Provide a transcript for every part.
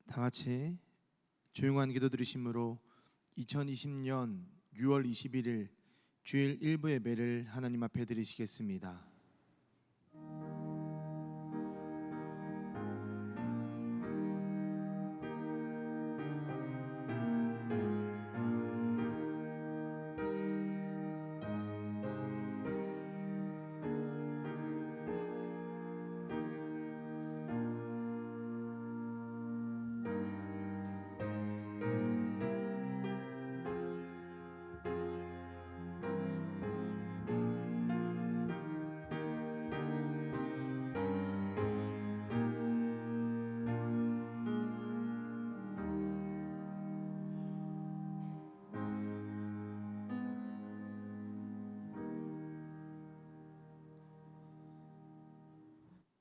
다 같이 조용한 기도 드리심으로 2020년 6월 21일 주일 일부 예배를 하나님 앞에 드리시겠습니다.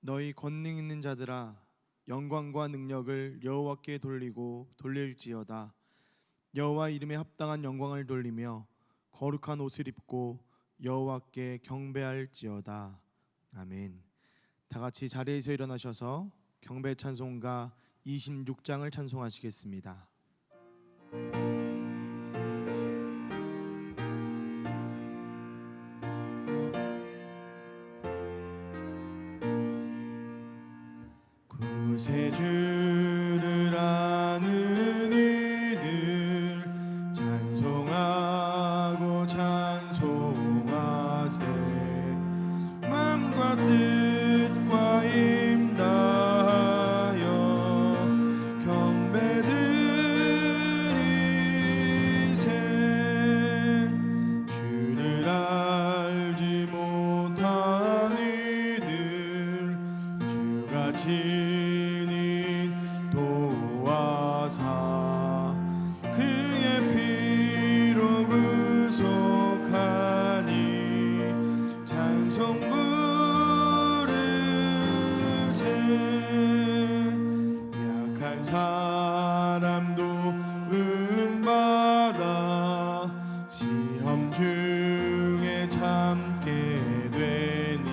너희 권능 있는 자들아, 영광과 능력을 여호와께 돌리고 돌릴지어다. 여호와 이름에 합당한 영광을 돌리며 거룩한 옷을 입고 여호와께 경배할지어다. 아멘. 다 같이 자리에서 일어나셔서 경배 찬송가 26장을 찬송하시겠습니다. 구세주를 아는 이들 찬송하고 찬송하세. 마음과 뜻과 힘 다하여 경배드리세. 주를 알지 못한 이들 주가 친히 도와사 그의 피로 구속하니 찬송 부르세. 약한 사람도 은받아 시험 중에 참게 되니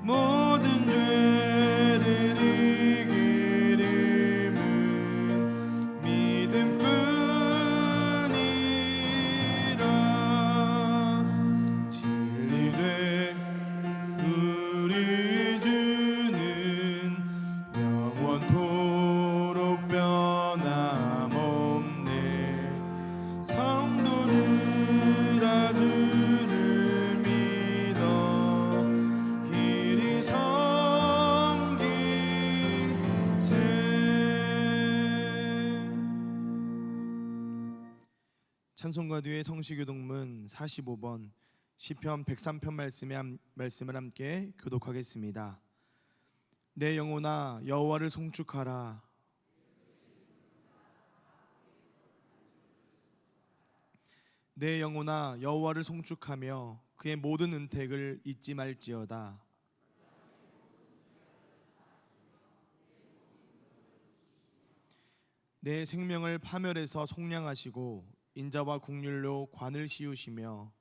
모든 죄를 이길 힘은 믿음뿐이라. 진리되 우리 주는 영원토록 변함없네. 성도들아 주를 믿어 길이 섬기세. 찬송가 뒤에 성시교독문 45번 시편 103편 말씀을 함께 교독하겠습니다. 내 영혼아 여호와를 송축하라. 내 영혼아 여호와를 송축하며 그의 모든 은택을 잊지 말지어다. 내 생명을 파멸해서 속량하시고 인자와 국률로 관을 씌우시며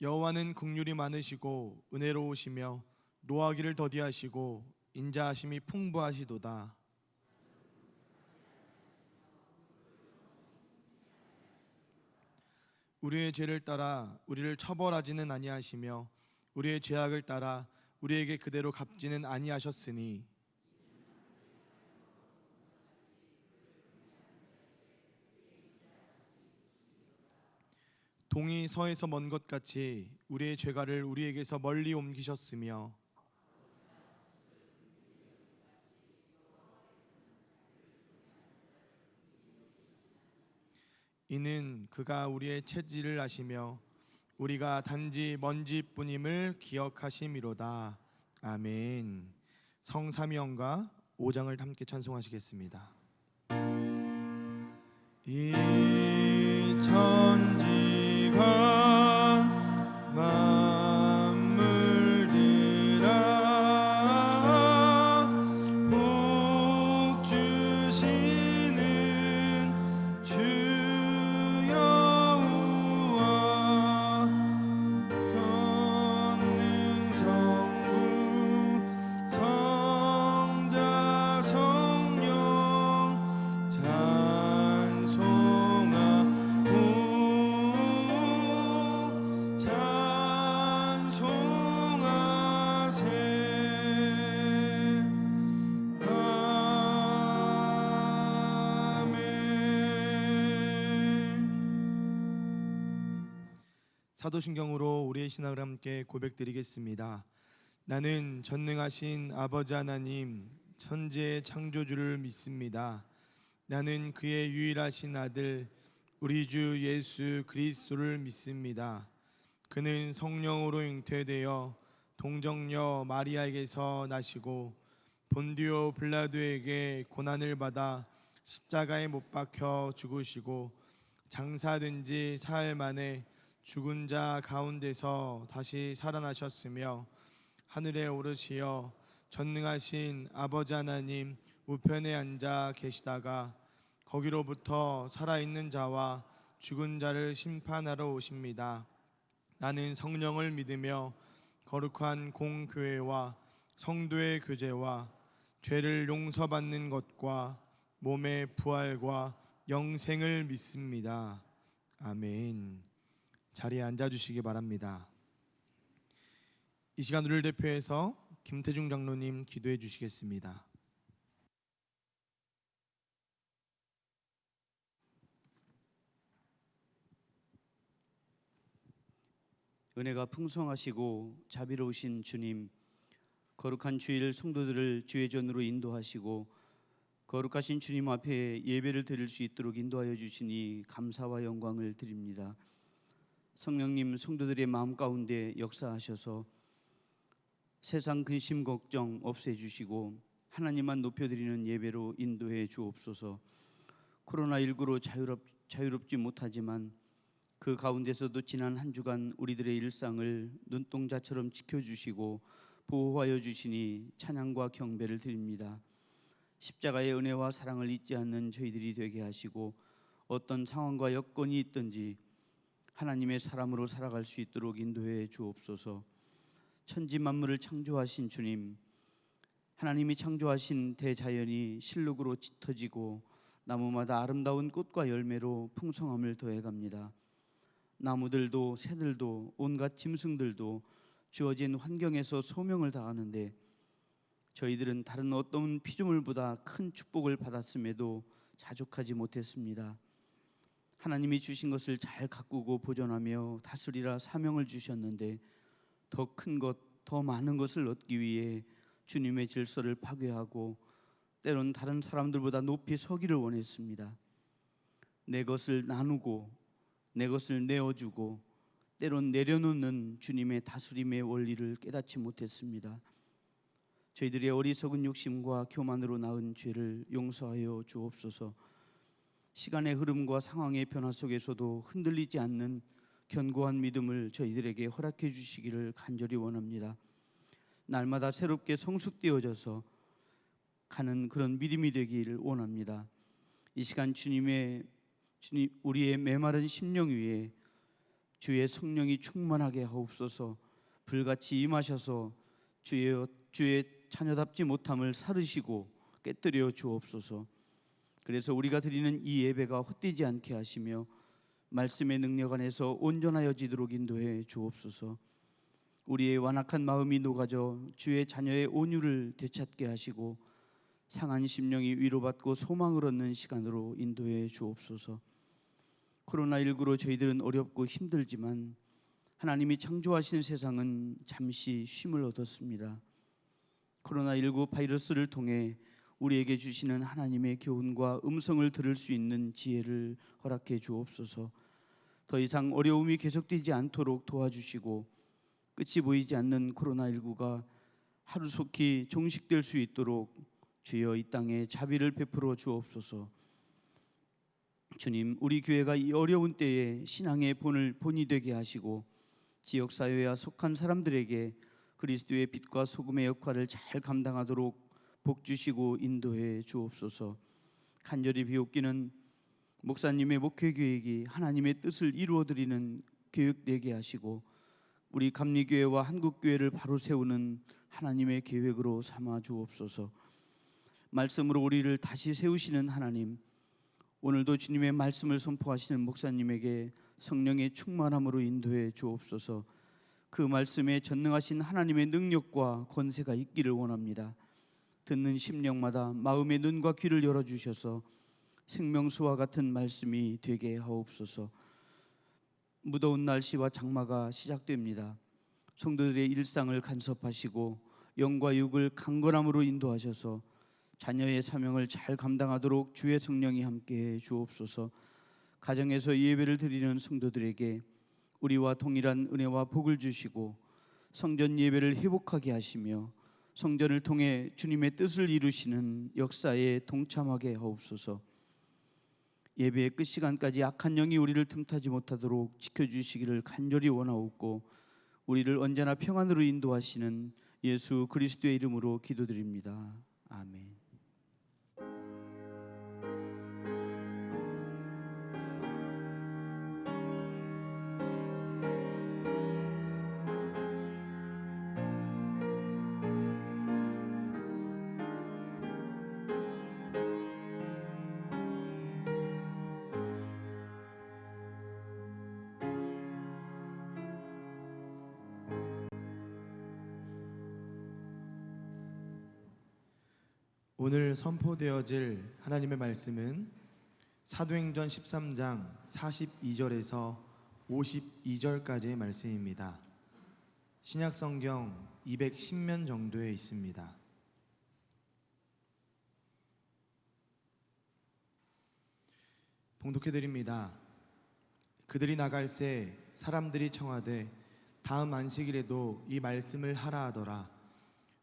여호와는 국률이 많으시고 은혜로우시며 노하기를 더디하시고 인자하심이 풍부하시도다. 우리의 죄를 따라 우리를 처벌하지는 아니하시며 우리의 죄악을 따라 우리에게 그대로 갚지는 아니하셨으니 동이 서에서 먼 것 같이 우리의 죄가를 우리에게서 멀리 옮기셨으며 이는 그가 우리의 체질을 아시며 우리가 단지 먼지뿐임을 기억하심이로다. 아멘. 성삼위언가 5장을 함께 찬송하시겠습니다. 이 천지가 만물들아 복 주시는 주 여호와 사도신경으로 우리의 신앙을 함께 고백드리겠습니다. 나는 전능하신 아버지 하나님 천지의 창조주를 믿습니다. 나는 그의 유일하신 아들 우리 주 예수 그리스도를 믿습니다. 그는 성령으로 잉태되어 동정녀 마리아에게서 나시고 본디오 빌라도에게 고난을 받아 십자가에 못 박혀 죽으시고 장사된 지 사흘 만에 죽은 자 가운데서 다시 살아나셨으며 하늘에 오르시어 전능하신 아버지 하나님 우편에 앉아 계시다가 거기로부터 살아있는 자와 죽은 자를 심판하러 오십니다. 나는 성령을 믿으며 거룩한 공교회와 성도의 교제와 죄를 용서받는 것과 몸의 부활과 영생을 믿습니다. 아멘. 자리에 앉아주시기 바랍니다. 이 시간 우리를 대표해서 김태중 장로님 기도해 주시겠습니다. 은혜가 풍성하시고 자비로우신 주님, 거룩한 주일 성도들을 주의 전으로 인도하시고 거룩하신 주님 앞에 예배를 드릴 수 있도록 인도하여 주시니 감사와 영광을 드립니다. 성령님, 성도들의 마음 가운데 역사하셔서 세상 근심 걱정 없애주시고 하나님만 높여드리는 예배로 인도해 주옵소서. 코로나19로 자유롭지 못하지만 그 가운데서도 지난 한 주간 우리들의 일상을 눈동자처럼 지켜주시고 보호하여 주시니 찬양과 경배를 드립니다. 십자가의 은혜와 사랑을 잊지 않는 저희들이 되게 하시고 어떤 상황과 여건이 있든지 하나님의 사람으로 살아갈 수 있도록 인도해 주옵소서. 천지 만물을 창조하신 주님, 하나님이 창조하신 대자연이 실록으로 짙어지고 나무마다 아름다운 꽃과 열매로 풍성함을 더해갑니다. 나무들도 새들도 온갖 짐승들도 주어진 환경에서 소명을 다하는데 저희들은 다른 어떤 피조물보다 큰 축복을 받았음에도 자족하지 못했습니다. 하나님이 주신 것을 잘 가꾸고 보존하며 다스리라 사명을 주셨는데 더 큰 것, 더 많은 것을 얻기 위해 주님의 질서를 파괴하고 때론 다른 사람들보다 높이 서기를 원했습니다. 내 것을 나누고 내 것을 내어주고 때론 내려놓는 주님의 다스림의 원리를 깨닫지 못했습니다. 저희들의 어리석은 욕심과 교만으로 낳은 죄를 용서하여 주옵소서. 시간의 흐름과 상황의 변화 속에서도 흔들리지 않는 견고한 믿음을 저희들에게 허락해 주시기를 간절히 원합니다. 날마다 새롭게 성숙되어져서 가는 그런 믿음이 되기를 원합니다. 이 시간 주님 우리의 메마른 심령 위에 주의 성령이 충만하게 하옵소서. 불같이 임하셔서 주의 자녀답지 못함을 사르시고 깨뜨려 주옵소서. 그래서 우리가 드리는 이 예배가 헛되지 않게 하시며 말씀의 능력 안에서 온전하여지도록 인도해 주옵소서. 우리의 완악한 마음이 녹아져 주의 자녀의 온유를 되찾게 하시고 상한 심령이 위로받고 소망을 얻는 시간으로 인도해 주옵소서. 코로나19로 저희들은 어렵고 힘들지만 하나님이 창조하신 세상은 잠시 쉼을 얻었습니다. 코로나19 바이러스를 통해 우리에게 주시는 하나님의 교훈과 음성을 들을 수 있는 지혜를 허락해 주옵소서. 더 이상 어려움이 계속되지 않도록 도와주시고 끝이 보이지 않는 코로나19가 하루속히 종식될 수 있도록 주여 이 땅에 자비를 베풀어 주옵소서. 주님, 우리 교회가 이 어려운 때에 신앙의 본이 되게 하시고 지역사회와 속한 사람들에게 그리스도의 빛과 소금의 역할을 잘 감당하도록 복 주시고 인도해 주옵소서. 간절히 비옵기는 목사님의 목회 계획이 하나님의 뜻을 이루어드리는 계획되게 하시고 우리 감리교회와 한국교회를 바로 세우는 하나님의 계획으로 삼아 주옵소서. 말씀으로 우리를 다시 세우시는 하나님, 오늘도 주님의 말씀을 선포하시는 목사님에게 성령의 충만함으로 인도해 주옵소서. 그 말씀에 전능하신 하나님의 능력과 권세가 있기를 원합니다. 듣는 심령마다 마음의 눈과 귀를 열어주셔서 생명수와 같은 말씀이 되게 하옵소서. 무더운 날씨와 장마가 시작됩니다. 성도들의 일상을 간섭하시고 영과 육을 강건함으로 인도하셔서 자녀의 사명을 잘 감당하도록 주의 성령이 함께해 주옵소서. 가정에서 예배를 드리는 성도들에게 우리와 동일한 은혜와 복을 주시고 성전 예배를 회복하게 하시며 성전을 통해 주님의 뜻을 이루시는 역사에 동참하게 하옵소서. 예배의 끝 시간까지 악한 영이 우리를 틈타지 못하도록 지켜주시기를 간절히 원하옵고 우리를 언제나 평안으로 인도하시는 예수 그리스도의 이름으로 기도드립니다. 아멘. 오늘 선포되어질 하나님의 말씀은 사도행전 13장 42절에서 52절까지의 말씀입니다. 신약성경 210면 정도에 있습니다. 봉독해드립니다. 그들이 나갈새 사람들이 청하되 다음 안식일에도 이 말씀을 하라 하더라.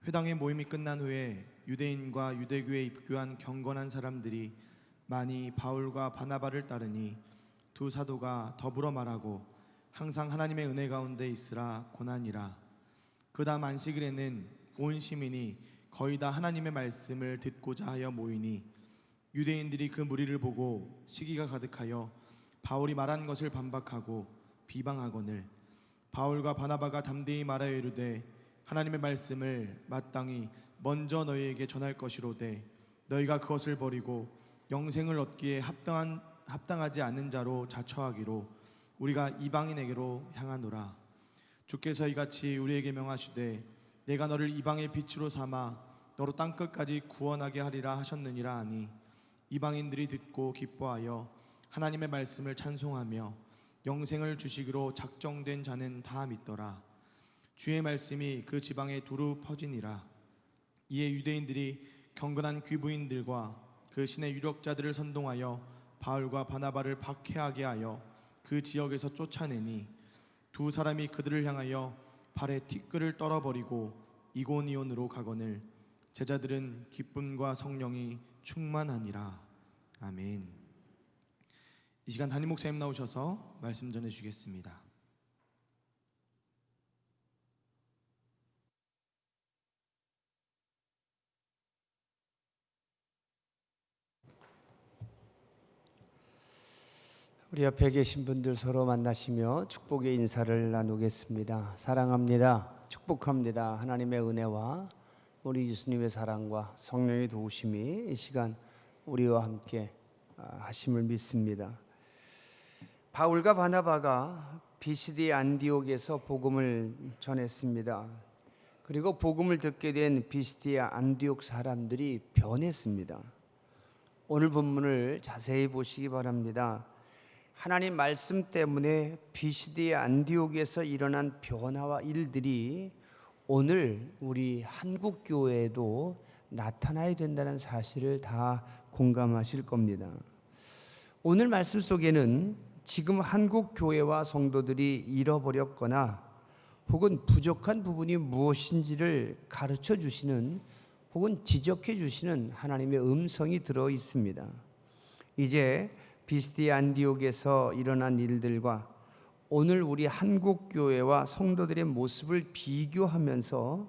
회당의 모임이 끝난 후에 유대인과 유대교에 입교한 경건한 사람들이 많이 바울과 바나바를 따르니 두 사도가 더불어 말하고 항상 하나님의 은혜 가운데 있으라 고난이라. 그 다음 안식일에는 온 시민이 거의 다 하나님의 말씀을 듣고자 하여 모이니 유대인들이 그 무리를 보고 시기가 가득하여 바울이 말한 것을 반박하고 비방하거늘 바울과 바나바가 담대히 말하여 이르되 하나님의 말씀을 마땅히 먼저 너희에게 전할 것이로되 너희가 그것을 버리고 영생을 얻기에 합당하지 않는 자로 자처하기로 우리가 이방인에게로 향하노라. 주께서 이같이 우리에게 명하시되 내가 너를 이방의 빛으로 삼아 너로 땅끝까지 구원하게 하리라 하셨느니라 하니 이방인들이 듣고 기뻐하여 하나님의 말씀을 찬송하며 영생을 주시기로 작정된 자는 다 믿더라. 주의 말씀이 그 지방에 두루 퍼지니라. 이에 유대인들이 경건한 귀부인들과 그 신의 유력자들을 선동하여 바울과 바나바를 박해하게 하여 그 지역에서 쫓아내니 두 사람이 그들을 향하여 발에 티끌을 떨어버리고 이고니온으로 가거늘 제자들은 기쁨과 성령이 충만하니라. 아멘. 이 시간 담임 목사님 나오셔서 말씀 전해 주시겠습니다. 우리 옆에 계신 분들 서로 만나시며 축복의 인사를 나누겠습니다. 사랑합니다. 축복합니다. 하나님의 은혜와 우리 예수님의 사랑과 성령의 도우심이 이 시간 우리와 함께 하심을 믿습니다. 바울과 바나바가 비시디 안디옥에서 복음을 전했습니다. 그리고 복음을 듣게 된 비시디 안디옥 사람들이 변했습니다. 오늘 본문을 자세히 보시기 바랍니다. 하나님 말씀 때문에 비시디 안디옥에서 일어난 변화와 일들이 오늘 우리 한국 교회에도 나타나야 된다는 사실을 다 공감하실 겁니다. 오늘 말씀 속에는 지금 한국 교회와 성도들이 잃어버렸거나 혹은 부족한 부분이 무엇인지를 가르쳐 주시는 혹은 지적해 주시는 하나님의 음성이 들어 있습니다. 이제 비시디 안디옥에서 일어난 일들과 오늘 우리 한국 교회와 성도들의 모습을 비교하면서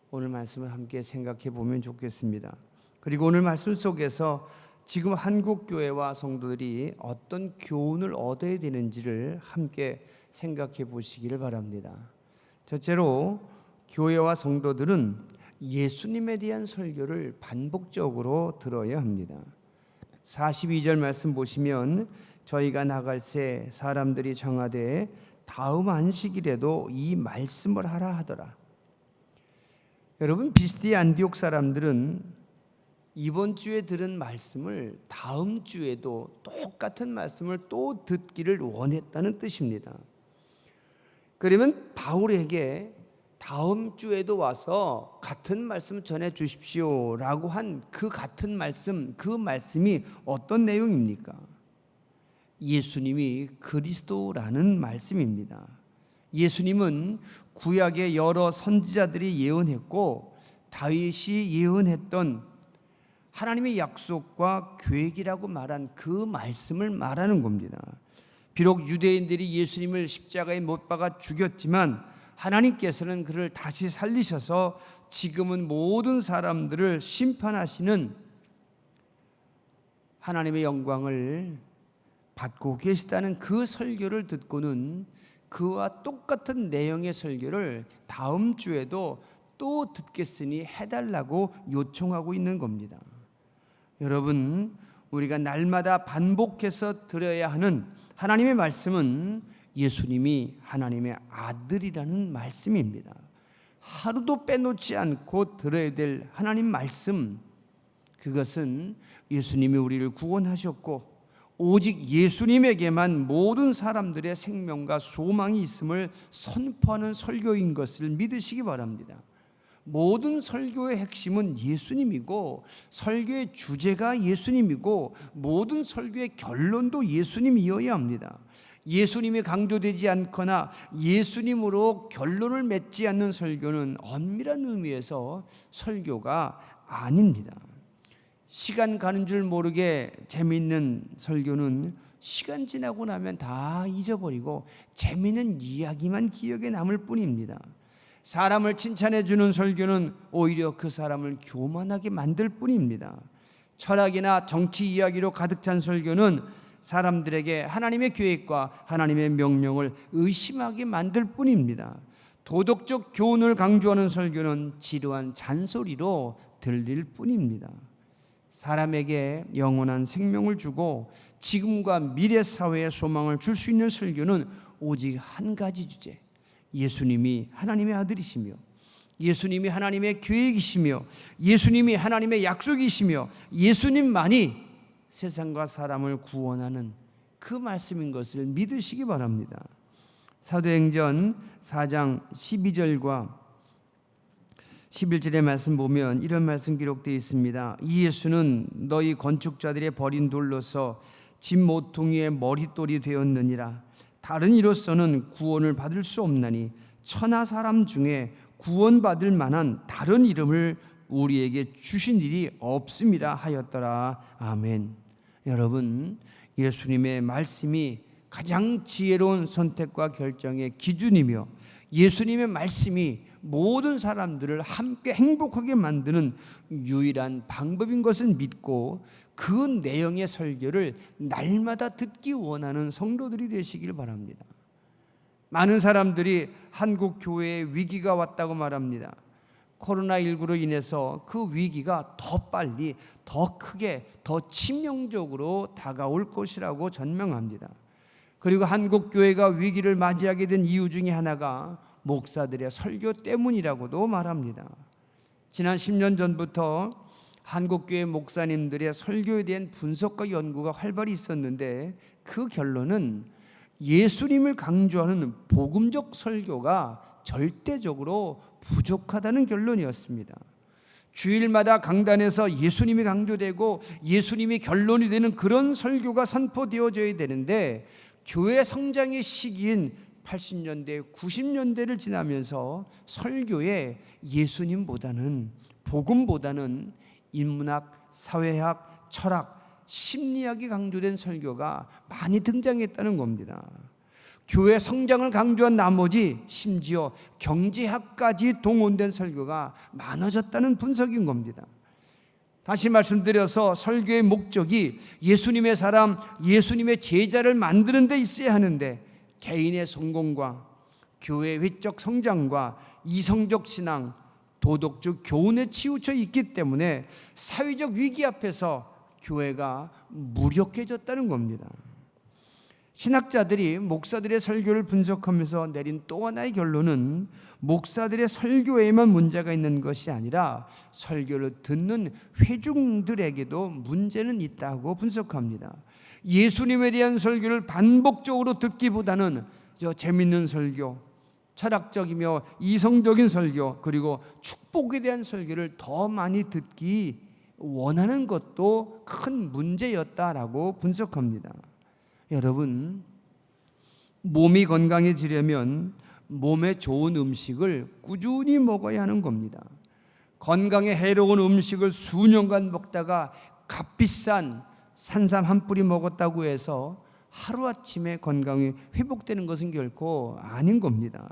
오늘 말씀을 함께 생각해 보면 좋겠습니다. 그리고 오늘 말씀 속에서 지금 한국 교회와 성도들이 어떤 교훈을 얻어야 되는지를 함께 생각해 보시기를 바랍니다. 첫째로 교회와 성도들은 예수님에 대한 설교를 반복적으로 들어야 합니다. 42절 말씀 보시면 저희가 나갈새 사람들이 청하되 다음 안식일에도 이 말씀을 하라 하더라. 여러분, 비시디 안디옥 사람들은 이번 주에 들은 말씀을 다음 주에도 똑같은 말씀을 또 듣기를 원했다는 뜻입니다. 그러면 바울에게 다음 주에도 와서 같은 말씀 전해 주십시오라고 한 그 같은 말씀, 그 말씀이 어떤 내용입니까? 예수님이 그리스도라는 말씀입니다. 예수님은 구약의 여러 선지자들이 예언했고 다윗이 예언했던 하나님의 약속과 계획이라고 말한 그 말씀을 말하는 겁니다. 비록 유대인들이 예수님을 십자가에 못 박아 죽였지만 하나님께서는 그를 다시 살리셔서 지금은 모든 사람들을 심판하시는 하나님의 영광을 받고 계시다는 그 설교를 듣고는 그와 똑같은 내용의 설교를 다음 주에도 또 듣겠으니 해달라고 요청하고 있는 겁니다. 여러분, 우리가 날마다 반복해서 들어야 하는 하나님의 말씀은 예수님이 하나님의 아들이라는 말씀입니다. 하루도 빼놓지 않고 들어야 될 하나님 말씀, 그것은 예수님이 우리를 구원하셨고 오직 예수님에게만 모든 사람들의 생명과 소망이 있음을 선포하는 설교인 것을 믿으시기 바랍니다. 모든 설교의 핵심은 예수님이고 설교의 주제가 예수님이고 모든 설교의 결론도 예수님이어야 합니다. 예수님이 강조되지 않거나 예수님으로 결론을 맺지 않는 설교는 엄밀한 의미에서 설교가 아닙니다. 시간 가는 줄 모르게 재미있는 설교는 시간 지나고 나면 다 잊어버리고 재미있는 이야기만 기억에 남을 뿐입니다. 사람을 칭찬해 주는 설교는 오히려 그 사람을 교만하게 만들 뿐입니다. 철학이나 정치 이야기로 가득 찬 설교는 사람들에게 하나님의 계획과 하나님의 명령을 의심하게 만들 뿐입니다. 도덕적 교훈을 강조하는 설교는 지루한 잔소리로 들릴 뿐입니다. 사람에게 영원한 생명을 주고 지금과 미래 사회에 소망을 줄 수 있는 설교는 오직 한 가지 주제, 예수님이 하나님의 아들이시며 예수님이 하나님의 계획이시며 예수님이 하나님의 약속이시며 예수님만이 세상과 사람을 구원하는 그 말씀인 것을 믿으시기 바랍니다. 사도행전 4장 12절과 11절의 말씀 보면 이런 말씀 기록되어 있습니다. 이 예수는 너희 건축자들의 버린 돌로서 집 모퉁이의 머릿돌이 되었느니라. 다른 이로서는 구원을 받을 수 없나니 천하 사람 중에 구원받을 만한 다른 이름을 우리에게 주신 일이 없음이라 하였더라. 아멘. 여러분, 예수님의 말씀이 가장 지혜로운 선택과 결정의 기준이며 예수님의 말씀이 모든 사람들을 함께 행복하게 만드는 유일한 방법인 것을 믿고 그 내용의 설교를 날마다 듣기 원하는 성도들이 되시길 바랍니다. 많은 사람들이 한국 교회에 위기가 왔다고 말합니다. 코로나19로 인해서 그 위기가 더 빨리, 더 크게, 더 치명적으로 다가올 것이라고 전망합니다. 그리고 한국 교회가 위기를 맞이하게 된 이유 중에 하나가 목사들의 설교 때문이라고도 말합니다. 지난 10년 전부터 한국교회 목사님들의 설교에 대한 분석과 연구가 활발히 있었는데 그 결론은 예수님을 강조하는 복음적 설교가 절대적으로 부족하다는 결론이었습니다. 주일마다 강단에서 예수님이 강조되고 예수님이 결론이 되는 그런 설교가 선포되어져야 되는데 교회 성장의 시기인 80년대, 90년대를 지나면서 설교에 예수님보다는 복음보다는 인문학, 사회학, 철학, 심리학이 강조된 설교가 많이 등장했다는 겁니다. 교회 성장을 강조한 나머지 심지어 경제학까지 동원된 설교가 많아졌다는 분석인 겁니다. 다시 말씀드려서 설교의 목적이 예수님의 사람, 예수님의 제자를 만드는 데 있어야 하는데 개인의 성공과 교회의 외적 성장과 이성적 신앙, 도덕적 교훈에 치우쳐 있기 때문에 사회적 위기 앞에서 교회가 무력해졌다는 겁니다. 신학자들이 목사들의 설교를 분석하면서 내린 또 하나의 결론은 목사들의 설교에만 문제가 있는 것이 아니라 설교를 듣는 회중들에게도 문제는 있다고 분석합니다. 예수님에 대한 설교를 반복적으로 듣기보다는 재밌는 설교, 철학적이며 이성적인 설교, 그리고 축복에 대한 설교를 더 많이 듣기 원하는 것도 큰 문제였다라고 분석합니다. 여러분, 몸이 건강해지려면 몸에 좋은 음식을 꾸준히 먹어야 하는 겁니다. 건강에 해로운 음식을 수년간 먹다가 값비싼 산삼 한 뿌리 먹었다고 해서 하루아침에 건강이 회복되는 것은 결코 아닌 겁니다.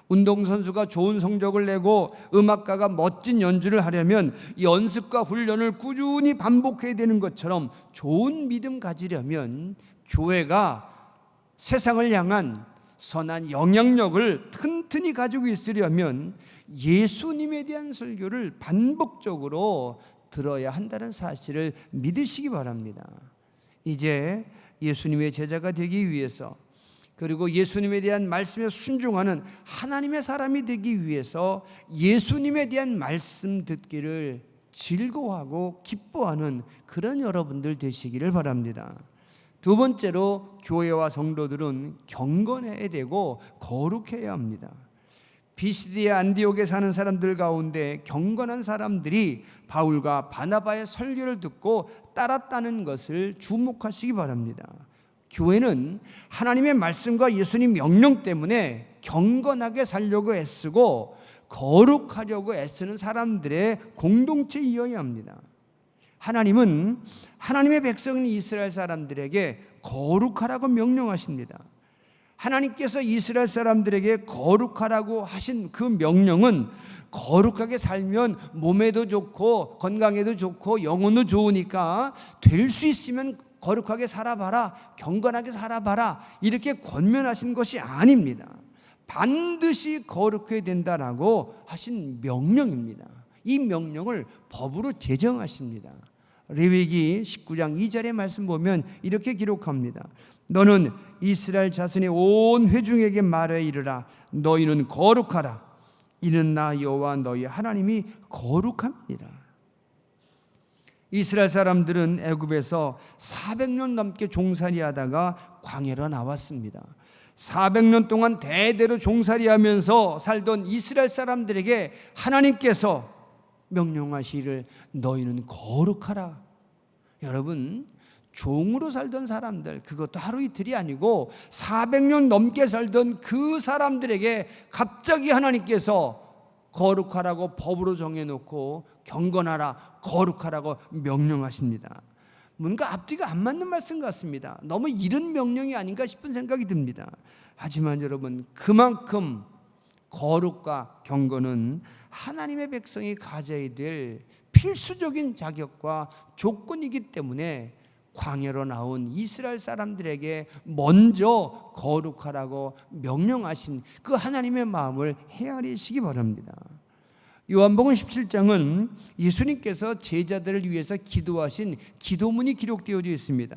운동선수가 좋은 성적을 내고 음악가가 멋진 연주를 하려면 연습과 훈련을 꾸준히 반복해야 되는 것처럼, 좋은 믿음 가지려면 교회가 세상을 향한 선한 영향력을 튼튼히 가지고 있으려면 예수님에 대한 설교를 반복적으로 들어야 한다는 사실을 믿으시기 바랍니다. 이제 예수님의 제자가 되기 위해서, 그리고 예수님에 대한 말씀에 순종하는 하나님의 사람이 되기 위해서 예수님에 대한 말씀 듣기를 즐거워하고 기뻐하는 그런 여러분들 되시기를 바랍니다. 두 번째로, 교회와 성도들은 경건해야 되고 거룩해야 합니다. 비시디의 안디옥에 사는 사람들 가운데 경건한 사람들이 바울과 바나바의 설교를 듣고 따랐다는 것을 주목하시기 바랍니다. 교회는 하나님의 말씀과 예수님 명령 때문에 경건하게 살려고 애쓰고 거룩하려고 애쓰는 사람들의 공동체이어야 합니다. 하나님은 하나님의 백성인 이스라엘 사람들에게 거룩하라고 명령하십니다. 하나님께서 이스라엘 사람들에게 거룩하라고 하신 그 명령은 거룩하게 살면 몸에도 좋고 건강에도 좋고 영혼도 좋으니까 될 수 있으면 거룩하게 살아봐라, 경건하게 살아봐라, 이렇게 권면하신 것이 아닙니다. 반드시 거룩해야 된다라고 하신 명령입니다. 이 명령을 법으로 제정하십니다. 레위기 19장 2절의 말씀 보면 이렇게 기록합니다. 너는 이스라엘 자손의 온 회중에게 말하여 이르라. 너희는 거룩하라. 이는 나 여호와 너희 하나님이 거룩함이니라. 이스라엘 사람들은 애굽에서 400년 넘게 종살이하다가 광야로 나왔습니다. 400년 동안 대대로 종살이하면서 살던 이스라엘 사람들에게 하나님께서 명령하시기를 너희는 거룩하라. 여러분, 종으로 살던 사람들, 그것도 하루 이틀이 아니고 400년 넘게 살던 그 사람들에게 갑자기 하나님께서 거룩하라고 법으로 정해놓고 경건하라, 거룩하라고 명령하십니다. 뭔가 앞뒤가 안 맞는 말씀 같습니다. 너무 이른 명령이 아닌가 싶은 생각이 듭니다. 하지만 여러분, 그만큼 거룩과 경건은 하나님의 백성이 가져야 될 필수적인 자격과 조건이기 때문에 광야로 나온 이스라엘 사람들에게 먼저 거룩하라고 명령하신 그 하나님의 마음을 헤아리시기 바랍니다. 요한복음 17장은 예수님께서 제자들을 위해서 기도하신 기도문이 기록되어 있습니다.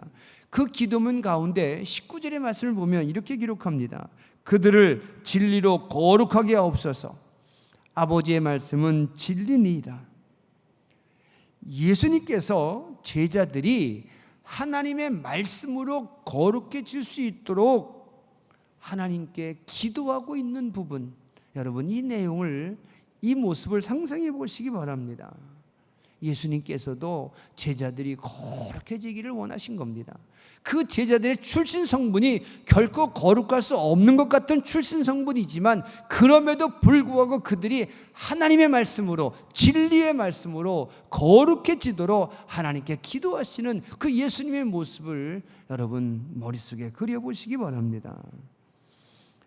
그 기도문 가운데 19절의 말씀을 보면 이렇게 기록합니다. 그들을 진리로 거룩하게 하옵소서. 아버지의 말씀은 진리니이다. 예수님께서 제자들이 하나님의 말씀으로 거룩해질 수 있도록 하나님께 기도하고 있는 부분, 여러분 이 내용을, 이 모습을 상상해 보시기 바랍니다. 예수님께서도 제자들이 거룩해지기를 원하신 겁니다. 그 제자들의 출신 성분이 결코 거룩할 수 없는 것 같은 출신 성분이지만 그럼에도 불구하고 그들이 하나님의 말씀으로, 진리의 말씀으로 거룩해지도록 하나님께 기도하시는 그 예수님의 모습을 여러분 머릿속에 그려보시기 바랍니다.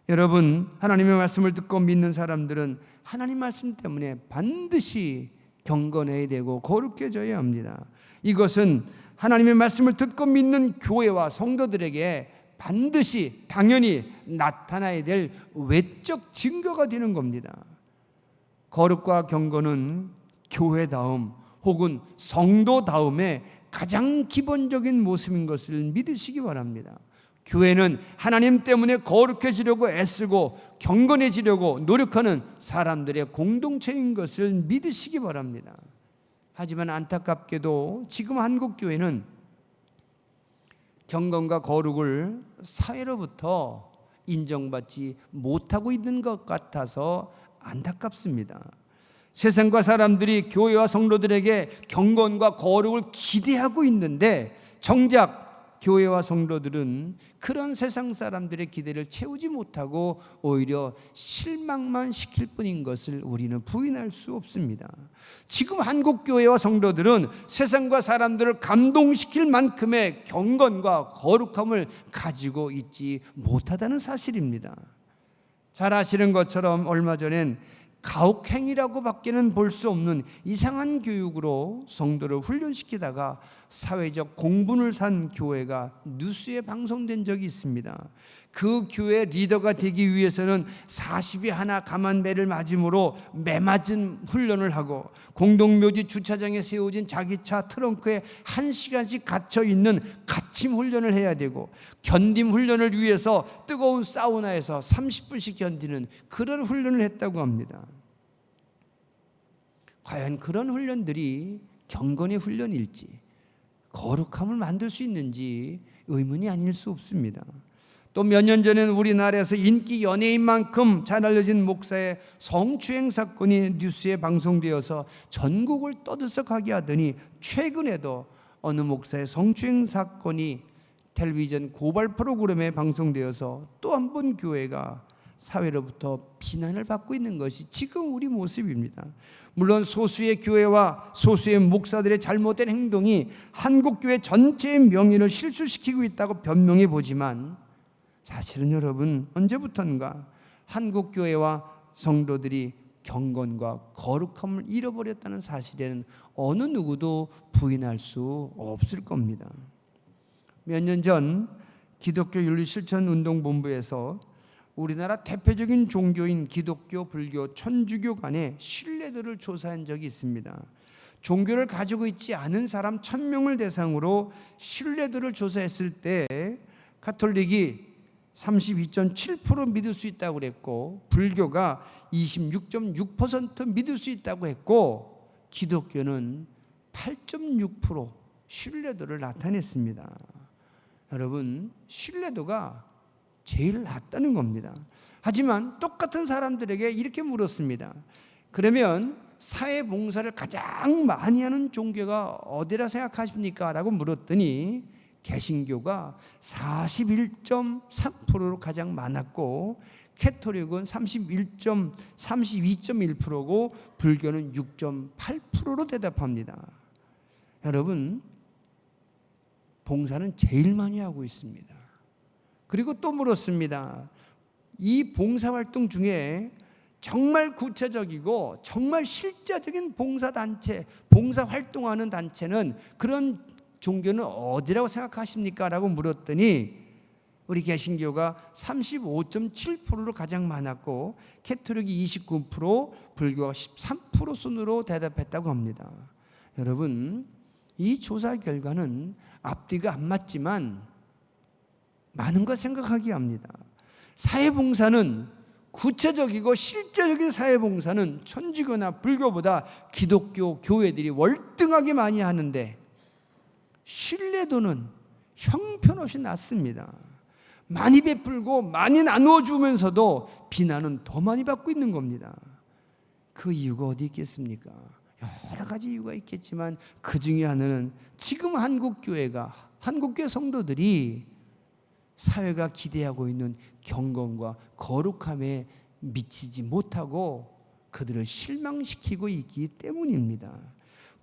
여러분, 하나님의 말씀을 듣고 믿는 사람들은 하나님 말씀 때문에 반드시 경건해야 되고 거룩해져야 합니다. 이것은 하나님의 말씀을 듣고 믿는 교회와 성도들에게 반드시 당연히 나타나야 될 외적 증거가 되는 겁니다. 거룩과 경건은 교회다움 혹은 성도다움의 가장 기본적인 모습인 것을 믿으시기 바랍니다. 교회는 하나님 때문에 거룩해지려고 애쓰고 경건해지려고 노력하는 사람들의 공동체인 것을 믿으시기 바랍니다. 하지만 안타깝게도 지금 한국 교회는 경건과 거룩을 사회로부터 인정받지 못하고 있는 것 같아서 안타깝습니다. 세상과 사람들이 교회와 성도들에게 경건과 거룩을 기대하고 있는데 정작 교회와 성도들은 그런 세상 사람들의 기대를 채우지 못하고 오히려 실망만 시킬 뿐인 것을 우리는 부인할 수 없습니다. 지금 한국 교회와 성도들은 세상과 사람들을 감동시킬 만큼의 경건과 거룩함을 가지고 있지 못하다는 사실입니다. 잘 아시는 것처럼 얼마 전엔 가혹행위라고 밖에는 볼 수 없는 이상한 교육으로 성도를 훈련시키다가 사회적 공분을 산 교회가 뉴스에 방송된 적이 있습니다. 그 교회 리더가 되기 위해서는 40이 하나 감한 매를 맞음으로 매 맞은 훈련을 하고 공동묘지 주차장에 세워진 자기 차 트렁크에 1시간씩 갇혀있는 갇힘 훈련을 해야 되고 견딤 훈련을 위해서 뜨거운 사우나에서 30분씩 견디는 그런 훈련을 했다고 합니다. 과연 그런 훈련들이 경건의 훈련일지 거룩함을 만들 수 있는지 의문이 아닐 수 없습니다. 또 몇 년 전에는 우리나라에서 인기 연예인만큼 잘 알려진 목사의 성추행 사건이 뉴스에 방송되어서 전국을 떠들썩하게 하더니 최근에도 어느 목사의 성추행 사건이 텔레비전 고발 프로그램에 방송되어서 또 한 번 교회가 사회로부터 비난을 받고 있는 것이 지금 우리 모습입니다. 물론 소수의 교회와 소수의 목사들의 잘못된 행동이 한국교회 전체의 명예를 실추시키고 있다고 변명해 보지만 사실은 여러분 언제부턴가 한국교회와 성도들이 경건과 거룩함을 잃어버렸다는 사실에는 어느 누구도 부인할 수 없을 겁니다. 몇 년 전 기독교 윤리실천운동본부에서 우리나라 대표적인 종교인 기독교, 불교, 천주교 간의 신뢰도를 조사한 적이 있습니다. 종교를 가지고 있지 않은 사람 1000명을 대상으로 신뢰도를 조사했을 때 가톨릭이 32.7% 믿을 수 있다고 그랬고 불교가 26.6% 믿을 수 있다고 했고 기독교는 8.6% 신뢰도를 나타냈습니다. 여러분, 신뢰도가 제일 낮다는 겁니다. 하지만 똑같은 사람들에게 이렇게 물었습니다. 그러면 사회봉사를 가장 많이 하는 종교가 어디라 생각하십니까? 라고 물었더니 개신교가 41.3%로 가장 많았고 캐톨릭은 32.1%고 불교는 6.8%로 대답합니다. 여러분, 봉사는 제일 많이 하고 있습니다. 그리고 또 물었습니다. 이 봉사활동 중에 정말 구체적이고 정말 실제적인 봉사단체, 봉사활동하는 단체는 그런 종교는 어디라고 생각하십니까? 라고 물었더니 우리 개신교가 35.7%로 가장 많았고 캐톨릭이 29%, 불교가 13% 순으로 대답했다고 합니다. 여러분, 이 조사 결과는 앞뒤가 안 맞지만 많은 걸 생각하게 합니다. 사회봉사는 구체적이고 실제적인 사회봉사는 천주교나 불교보다 기독교 교회들이 월등하게 많이 하는데 신뢰도는 형편없이 낮습니다. 많이 베풀고 많이 나누어 주면서도 비난은 더 많이 받고 있는 겁니다. 그 이유가 어디 있겠습니까? 여러 가지 이유가 있겠지만 그 중에 하나는 지금 한국교회 성도들이 사회가 기대하고 있는 경건과 거룩함에 미치지 못하고 그들을 실망시키고 있기 때문입니다.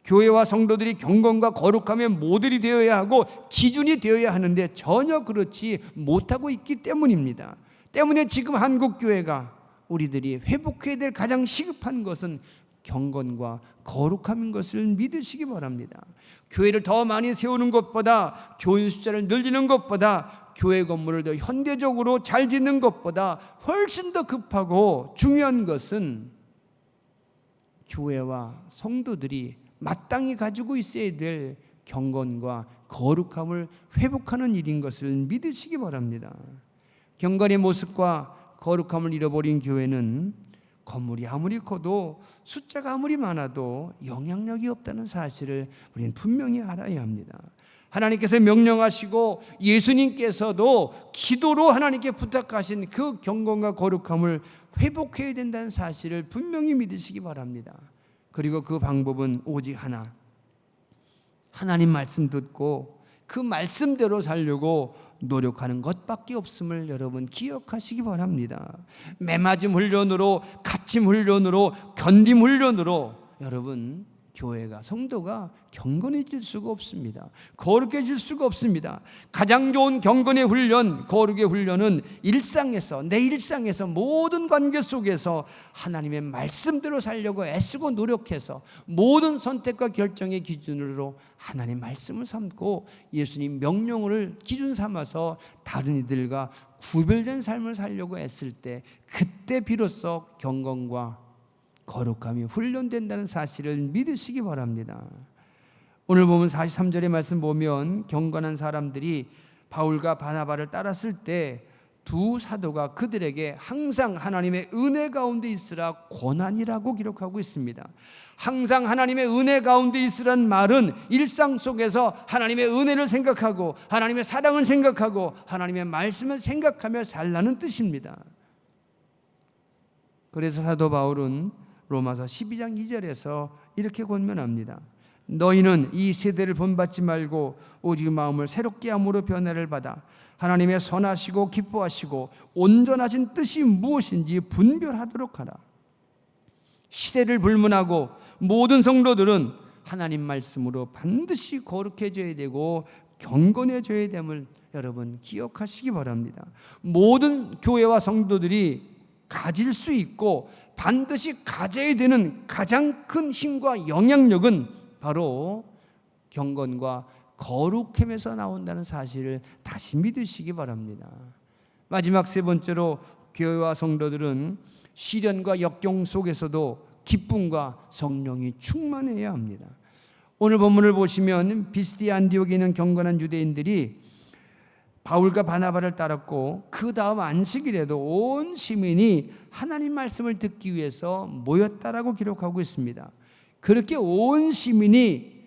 교회와 성도들이 경건과 거룩함의 모델이 되어야 하고 기준이 되어야 하는데 전혀 그렇지 못하고 있기 때문입니다. 때문에 지금 한국교회가 우리들이 회복해야 될 가장 시급한 것은 경건과 거룩함인 것을 믿으시기 바랍니다. 교회를 더 많이 세우는 것보다, 교인 숫자를 늘리는 것보다, 교회 건물을 더 현대적으로 잘 짓는 것보다 훨씬 더 급하고 중요한 것은 교회와 성도들이 마땅히 가지고 있어야 될 경건과 거룩함을 회복하는 일인 것을 믿으시기 바랍니다. 경건의 모습과 거룩함을 잃어버린 교회는 건물이 아무리 커도 숫자가 아무리 많아도 영향력이 없다는 사실을 우리는 분명히 알아야 합니다. 하나님께서 명령하시고 예수님께서도 기도로 하나님께 부탁하신 그 경건과 거룩함을 회복해야 된다는 사실을 분명히 믿으시기 바랍니다. 그리고 그 방법은 오직 하나, 하나님 말씀 듣고 그 말씀대로 살려고 노력하는 것밖에 없음을 여러분 기억하시기 바랍니다. 매맞음 훈련으로, 갇힘 훈련으로, 견딤 훈련으로 여러분 교회가, 성도가 경건해질 수가 없습니다. 거룩해질 수가 없습니다. 가장 좋은 경건의 훈련, 거룩의 훈련은 일상에서, 내 일상에서, 모든 관계 속에서 하나님의 말씀대로 살려고 애쓰고 노력해서 모든 선택과 결정의 기준으로 하나님 말씀을 삼고 예수님 명령을 기준 삼아서 다른 이들과 구별된 삶을 살려고 애쓸 때, 그때 비로소 경건과 거룩함이 훈련된다는 사실을 믿으시기 바랍니다. 오늘 보면 43절의 말씀 보면 경건한 사람들이 바울과 바나바를 따랐을 때 두 사도가 그들에게 항상 하나님의 은혜 가운데 있으라 권하니라고 기록하고 있습니다. 항상 하나님의 은혜 가운데 있으란 말은 일상 속에서 하나님의 은혜를 생각하고 하나님의 사랑을 생각하고 하나님의 말씀을 생각하며 살라는 뜻입니다. 그래서 사도 바울은 로마서 12장 2절에서 이렇게 권면합니다. 너희는 이 세대를 본받지 말고 오직 마음을 새롭게 함으로 변화를 받아 하나님의 선하시고 기뻐하시고 온전하신 뜻이 무엇인지 분별하도록 하라. 시대를 불문하고 모든 성도들은 하나님 말씀으로 반드시 거룩해져야 되고 경건해져야 됨을 여러분 기억하시기 바랍니다. 모든 교회와 성도들이 가질 수 있고 반드시 가져야 되는 가장 큰 힘과 영향력은 바로 경건과 거룩함에서 나온다는 사실을 다시 믿으시기 바랍니다. 마지막 세 번째로 교회와 성도들은 시련과 역경 속에서도 기쁨과 성령이 충만해야 합니다. 오늘 본문을 보시면 비스디아 안디옥에 있는 경건한 유대인들이 바울과 바나바를 따랐고 그 다음 안식일에도 온 시민이 하나님 말씀을 듣기 위해서 모였다라고 기록하고 있습니다. 그렇게 온 시민이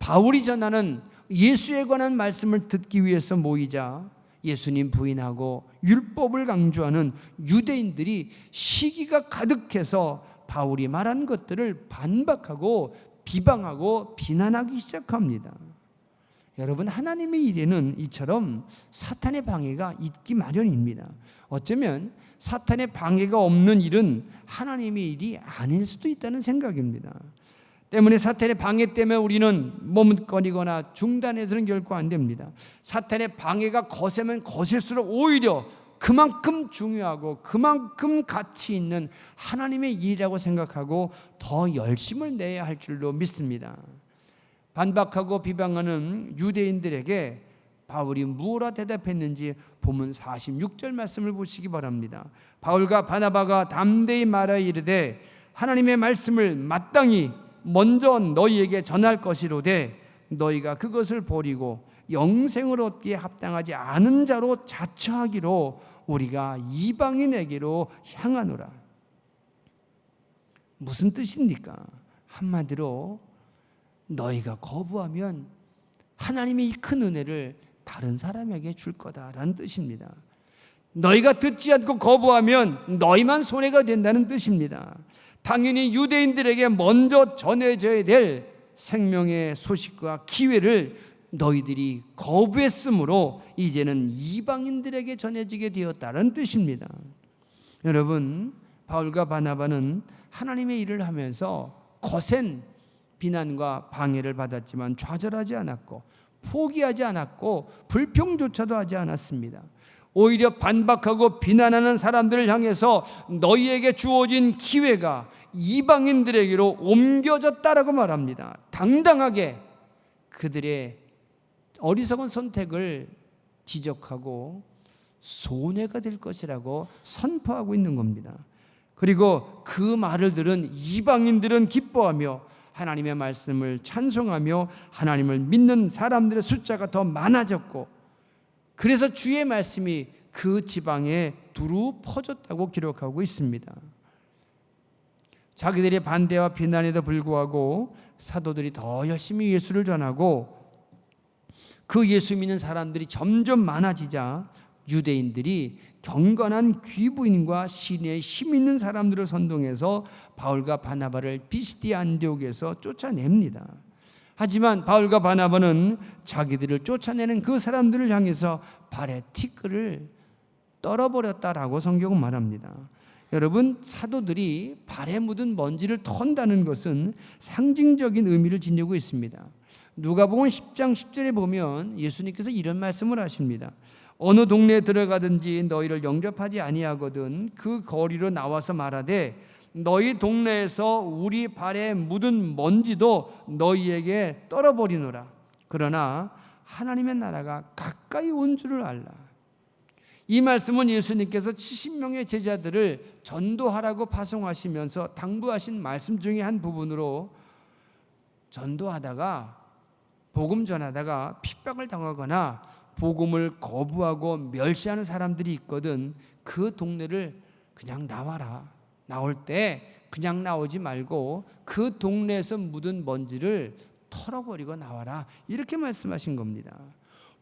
바울이 전하는 예수에 관한 말씀을 듣기 위해서 모이자 예수님 부인하고 율법을 강조하는 유대인들이 시기가 가득해서 바울이 말한 것들을 반박하고 비방하고 비난하기 시작합니다. 여러분, 하나님의 일에는 이처럼 사탄의 방해가 있기 마련입니다. 어쩌면 사탄의 방해가 없는 일은 하나님의 일이 아닐 수도 있다는 생각입니다. 때문에 사탄의 방해 때문에 우리는 머뭇거리거나 중단해서는 결코 안 됩니다. 사탄의 방해가 거세면 거셀수록 오히려 그만큼 중요하고 그만큼 가치 있는 하나님의 일이라고 생각하고 더 열심을 내야 할 줄로 믿습니다. 반박하고 비방하는 유대인들에게 바울이 무엇라 대답했는지 본문 46절 말씀을 보시기 바랍니다. 바울과 바나바가 담대히 말하여 이르되 하나님의 말씀을 마땅히 먼저 너희에게 전할 것이로되 너희가 그것을 버리고 영생을 얻기에 합당하지 않은 자로 자처하기로 우리가 이방인에게로 향하노라. 무슨 뜻입니까? 한마디로 너희가 거부하면 하나님의 이 큰 은혜를 다른 사람에게 줄 거다라는 뜻입니다. 너희가 듣지 않고 거부하면 너희만 손해가 된다는 뜻입니다. 당연히 유대인들에게 먼저 전해져야 될 생명의 소식과 기회를 너희들이 거부했으므로 이제는 이방인들에게 전해지게 되었다는 뜻입니다. 여러분, 바울과 바나바는 하나님의 일을 하면서 거센 비난과 방해를 받았지만 좌절하지 않았고 포기하지 않았고 불평조차도 하지 않았습니다. 오히려 반박하고 비난하는 사람들을 향해서 너희에게 주어진 기회가 이방인들에게로 옮겨졌다라고 말합니다. 당당하게 그들의 어리석은 선택을 지적하고 손해가 될 것이라고 선포하고 있는 겁니다. 그리고 그 말을 들은 이방인들은 기뻐하며 하나님의 말씀을 찬송하며 하나님을 믿는 사람들의 숫자가 더 많아졌고 그래서 주의 말씀이 그 지방에 두루 퍼졌다고 기록하고 있습니다. 자기들의 반대와 비난에도 불구하고 사도들이 더 열심히 예수를 전하고 그 예수 믿는 사람들이 점점 많아지자 유대인들이 경건한 귀부인과 시내에 힘 있는 사람들을 선동해서 바울과 바나바를 비시디아 안디옥에서 쫓아냅니다. 하지만 바울과 바나바는 자기들을 쫓아내는 그 사람들을 향해서 발에 티끌을 떨어버렸다라고 성경은 말합니다. 여러분, 사도들이 발에 묻은 먼지를 턴다는 것은 상징적인 의미를 지니고 있습니다. 누가복음 10장 10절에 보면 예수님께서 이런 말씀을 하십니다. 어느 동네에 들어가든지 너희를 영접하지 아니하거든 그 거리로 나와서 말하되 너희 동네에서 우리 발에 묻은 먼지도 너희에게 떨어버리노라. 그러나 하나님의 나라가 가까이 온 줄을 알라. 이 말씀은 예수님께서 70명의 제자들을 전도하라고 파송하시면서 당부하신 말씀 중에 한 부분으로 전도하다가 복음 전하다가 핍박을 당하거나 복음을 거부하고 멸시하는 사람들이 있거든 그 동네를 그냥 나와라. 나올 때 그냥 나오지 말고 그 동네에서 묻은 먼지를 털어버리고 나와라. 이렇게 말씀하신 겁니다.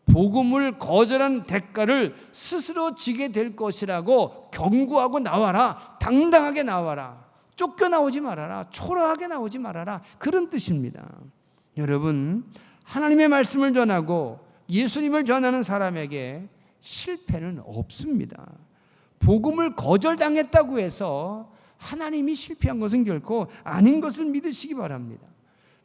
복음을 거절한 대가를 스스로 지게 될 것이라고 경고하고 나와라. 당당하게 나와라. 쫓겨나오지 말아라. 초라하게 나오지 말아라. 그런 뜻입니다. 여러분, 하나님의 말씀을 전하고 예수님을 전하는 사람에게 실패는 없습니다. 복음을 거절당했다고 해서 하나님이 실패한 것은 결코 아닌 것을 믿으시기 바랍니다.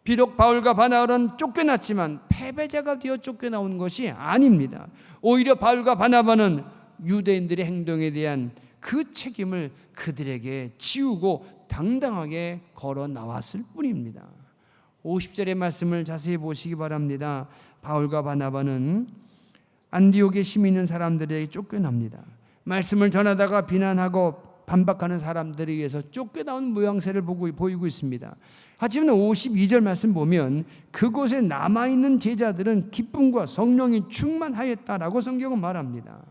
비록 바울과 바나바는 쫓겨났지만 패배자가 되어 쫓겨나온 것이 아닙니다. 오히려 바울과 바나바는 유대인들의 행동에 대한 그 책임을 그들에게 지우고 당당하게 걸어 나왔을 뿐입니다. 50절의 말씀을 자세히 보시기 바랍니다. 바울과 바나바는 안디옥에 힘 있는 사람들에게 쫓겨납니다. 말씀을 전하다가 비난하고 반박하는 사람들에 의해서 쫓겨나온 모양새를 보이고 있습니다. 하지만 52절 말씀 보면 그곳에 남아있는 제자들은 기쁨과 성령이 충만하였다라고 성경은 말합니다.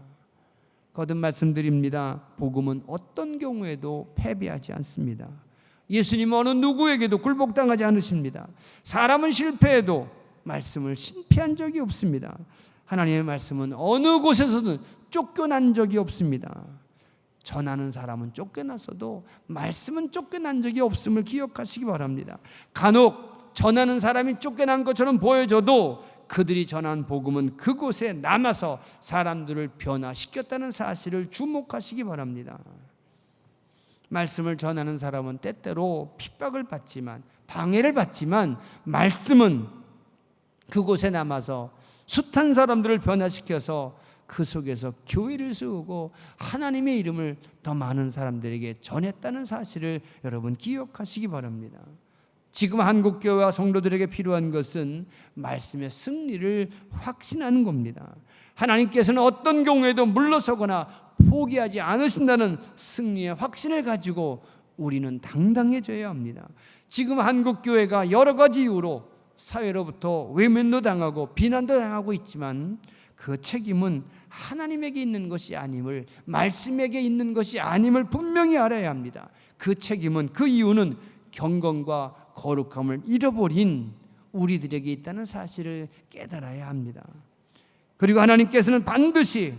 거듭 말씀드립니다. 복음은 어떤 경우에도 패배하지 않습니다. 예수님은 어느 누구에게도 굴복당하지 않으십니다. 사람은 실패해도 말씀을 신패한 적이 없습니다. 하나님의 말씀은 어느 곳에서든 쫓겨난 적이 없습니다. 전하는 사람은 쫓겨났어도 말씀은 쫓겨난 적이 없음을 기억하시기 바랍니다. 간혹 전하는 사람이 쫓겨난 것처럼 보여져도 그들이 전한 복음은 그곳에 남아서 사람들을 변화시켰다는 사실을 주목하시기 바랍니다. 말씀을 전하는 사람은 때때로 핍박을 받지만, 방해를 받지만 말씀은 그곳에 남아서 숱한 사람들을 변화시켜서 그 속에서 교회를 세우고 하나님의 이름을 더 많은 사람들에게 전했다는 사실을 여러분 기억하시기 바랍니다. 지금 한국교회와 성도들에게 필요한 것은 말씀의 승리를 확신하는 겁니다. 하나님께서는 어떤 경우에도 물러서거나 포기하지 않으신다는 승리의 확신을 가지고 우리는 당당해져야 합니다. 지금 한국교회가 여러 가지 이유로 사회로부터 외면도 당하고 비난도 당하고 있지만 그 책임은 하나님에게 있는 것이 아님을, 말씀에게 있는 것이 아님을 분명히 알아야 합니다. 그 책임은, 그 이유는 경건과 거룩함을 잃어버린 우리들에게 있다는 사실을 깨달아야 합니다. 그리고 하나님께서는 반드시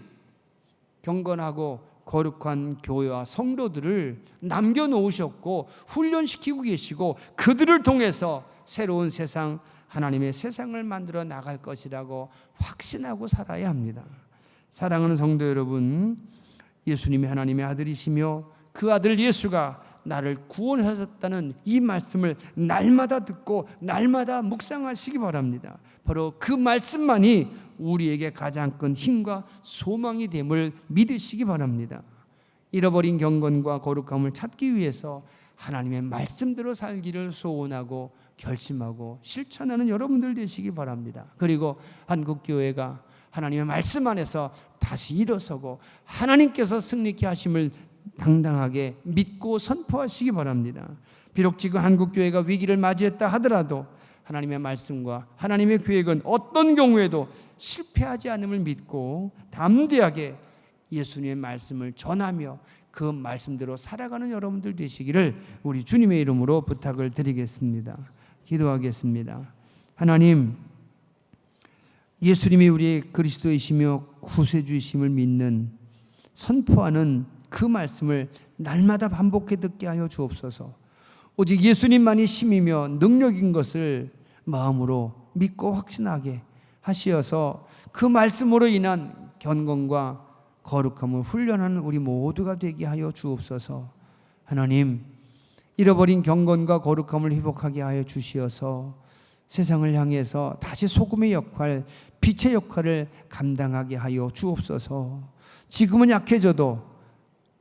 경건하고 거룩한 교회와 성도들을 남겨놓으셨고 훈련시키고 계시고 그들을 통해서 새로운 세상, 하나님의 세상을 만들어 나갈 것이라고 확신하고 살아야 합니다. 사랑하는 성도 여러분, 예수님이 하나님의 아들이시며 그 아들 예수가 나를 구원하셨다는 이 말씀을 날마다 듣고 날마다 묵상하시기 바랍니다. 바로 그 말씀만이 우리에게 가장 큰 힘과 소망이 됨을 믿으시기 바랍니다. 잃어버린 경건과 거룩함을 찾기 위해서 하나님의 말씀대로 살기를 소원하고 결심하고 실천하는 여러분들 되시기 바랍니다. 그리고 한국교회가 하나님의 말씀 안에서 다시 일어서고 하나님께서 승리케 하심을 당당하게 믿고 선포하시기 바랍니다. 비록 지금 한국교회가 위기를 맞이했다 하더라도 하나님의 말씀과 하나님의 계획은 어떤 경우에도 실패하지 않음을 믿고 담대하게 예수님의 말씀을 전하며 그 말씀대로 살아가는 여러분들 되시기를 우리 주님의 이름으로 부탁을 드리겠습니다. 기도하겠습니다. 하나님, 예수님이 우리의 그리스도이시며 구세주이심을 믿는 선포하는 그 말씀을 날마다 반복해 듣게 하여 주옵소서. 오직 예수님만이 힘이며 능력인 것을 마음으로 믿고 확신하게 하시어서 그 말씀으로 인한 경건과 거룩함을 훈련하는 우리 모두가 되게 하여 주옵소서. 하나님, 잃어버린 경건과 거룩함을 회복하게 하여 주시어서 세상을 향해서 다시 소금의 역할, 빛의 역할을 감당하게 하여 주옵소서. 지금은 약해져도,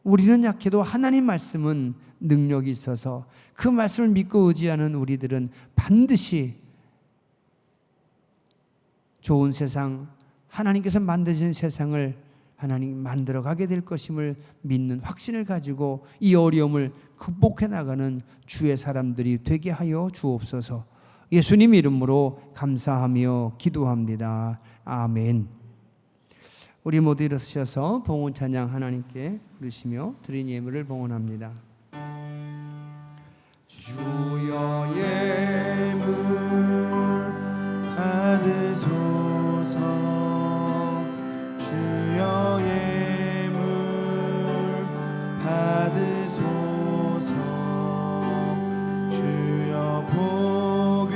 우리는 약해도 하나님 말씀은 능력이 있어서 그 말씀을 믿고 의지하는 우리들은 반드시 좋은 세상, 하나님께서 만드신 세상을 하나님 만들어가게 될 것임을 믿는 확신을 가지고 이 어려움을 극복해 나가는 주의 사람들이 되게 하여 주옵소서. 예수님 이름으로 감사하며 기도합니다. 아멘. 우리 모두 일어서셔서 봉헌 찬양 하나님께 부르시며 드린 예물을 봉헌합니다. 주여 예물 받으소서. 주여 예물 받으소서. 주여 복을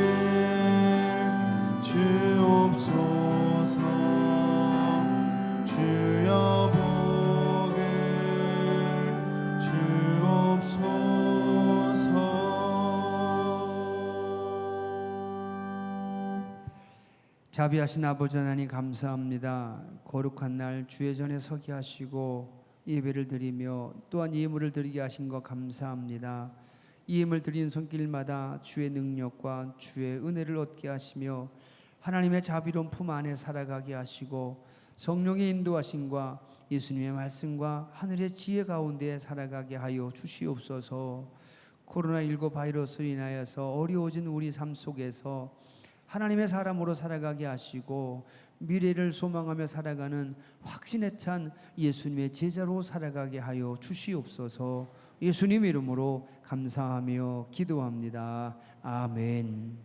주옵소서. 주여 복을 주옵소서. 자비하신 아버지 하나님 감사합니다. 거룩한 날 주의 전에 서게 하시고 예배를 드리며 또한 예물을 드리게 하신 것 감사합니다. 이 예물 드리는 손길마다 주의 능력과 주의 은혜를 얻게 하시며 하나님의 자비로운 품 안에 살아가게 하시고 성령의 인도하심과 예수님의 말씀과 하늘의 지혜 가운데 살아가게 하여 주시옵소서. 코로나19 바이러스로 인하여서 어려워진 우리 삶 속에서 하나님의 사람으로 살아가게 하시고 미래를 소망하며 살아가는 확신에 찬 예수님의 제자로 살아가게 하여 주시옵소서. 예수님 이름으로 감사하며 기도합니다. 아멘.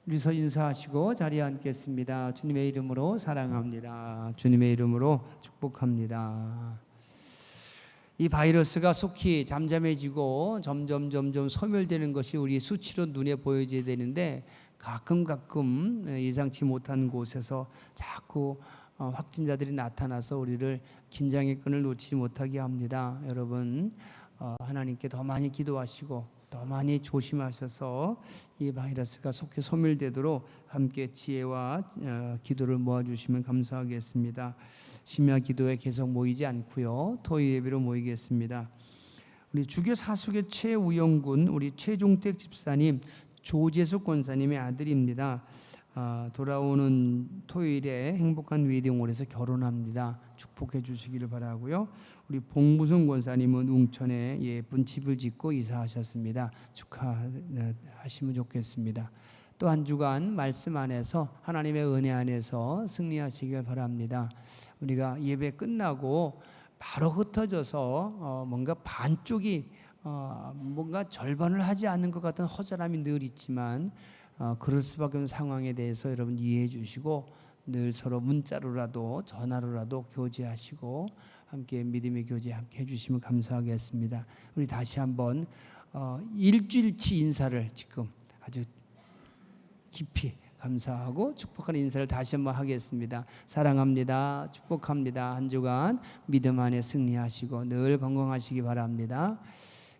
우리서 인사하시고 자리에 앉겠습니다. 주님의 이름으로 사랑합니다. 주님의 이름으로 축복합니다. 이 바이러스가 속히 잠잠해지고 점점 소멸되는 것이 우리 수치로 눈에 보여져야 되는데 가끔 예상치 못한 곳에서 자꾸 확진자들이 나타나서 우리를 긴장의 끈을 놓치지 못하게 합니다. 여러분 하나님께 더 많이 기도하시고 더 많이 조심하셔서 이 바이러스가 속히 소멸되도록 함께 지혜와 기도를 모아주시면 감사하겠습니다. 심야 기도에 계속 모이지 않고요, 토요 예배로 모이겠습니다. 우리 주교 사숙의 최우영군 우리 최종택 집사님, 조재숙 권사님의 아들입니다. 돌아오는 토요일에 행복한 웨딩홀에서 결혼합니다. 축복해 주시기를 바라고요. 우리 봉무순 권사님은 웅천에 예쁜 집을 짓고 이사하셨습니다. 축하하시면 좋겠습니다. 또 한 주간 말씀 안에서 하나님의 은혜 안에서 승리하시길 바랍니다. 우리가 예배 끝나고 바로 흩어져서 뭔가 반쪽이 뭔가 절반을 하지 않는 것 같은 허전함이 늘 있지만 그럴 수밖에 없는 상황에 대해서 여러분 이해해 주시고 늘 서로 문자로라도 전화로라도 교제하시고 함께 믿음의 교제 함께 해주시면 감사하겠습니다. 우리 다시 한번 일주일치 인사를 지금 아주 깊이 감사하고 축복하는 인사를 다시 한번 하겠습니다. 사랑합니다. 축복합니다. 한 주간 믿음 안에 승리하시고 늘 건강하시기 바랍니다.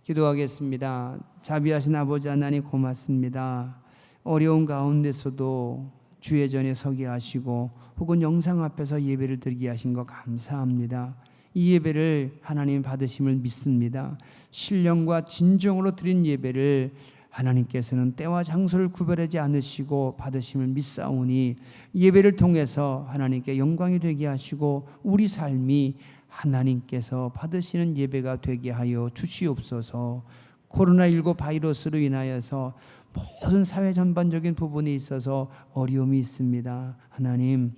기도하겠습니다. 자비하신 아버지 하나님 고맙습니다. 어려운 가운데서도 주의 전에 서게 하시고 혹은 영상 앞에서 예배를 드리게 하신 것 감사합니다. 이 예배를 하나님 받으심을 믿습니다. 신령과 진정으로 드린 예배를 하나님께서는 때와 장소를 구별하지 않으시고 받으심을 믿사오니 예배를 통해서 하나님께 영광이 되게 하시고 우리 삶이 하나님께서 받으시는 예배가 되게 하여 주시옵소서. 코로나19 바이러스로 인하여서 모든 사회 전반적인 부분에 있어서 어려움이 있습니다. 하나님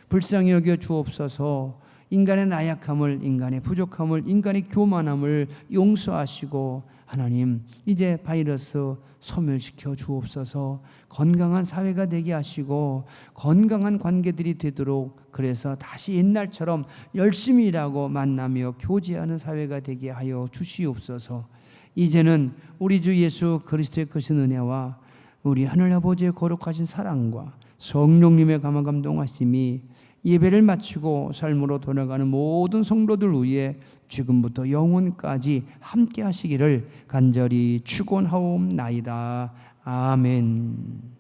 불쌍히 여겨 주옵소서. 인간의 나약함을, 인간의 부족함을, 인간의 교만함을 용서하시고 하나님, 이제 바이러스 소멸시켜 주옵소서. 건강한 사회가 되게 하시고 건강한 관계들이 되도록, 그래서 다시 옛날처럼 열심히 일하고 만나며 교제하는 사회가 되게 하여 주시옵소서. 이제는 우리 주 예수 그리스도의 크신 은혜와 우리 하늘 아버지의 거룩하신 사랑과 성령님의 감화 감동하심이 예배를 마치고 삶으로 돌아가는 모든 성도들 위해 지금부터 영원까지 함께 하시기를 간절히 축원하옵나이다. 아멘.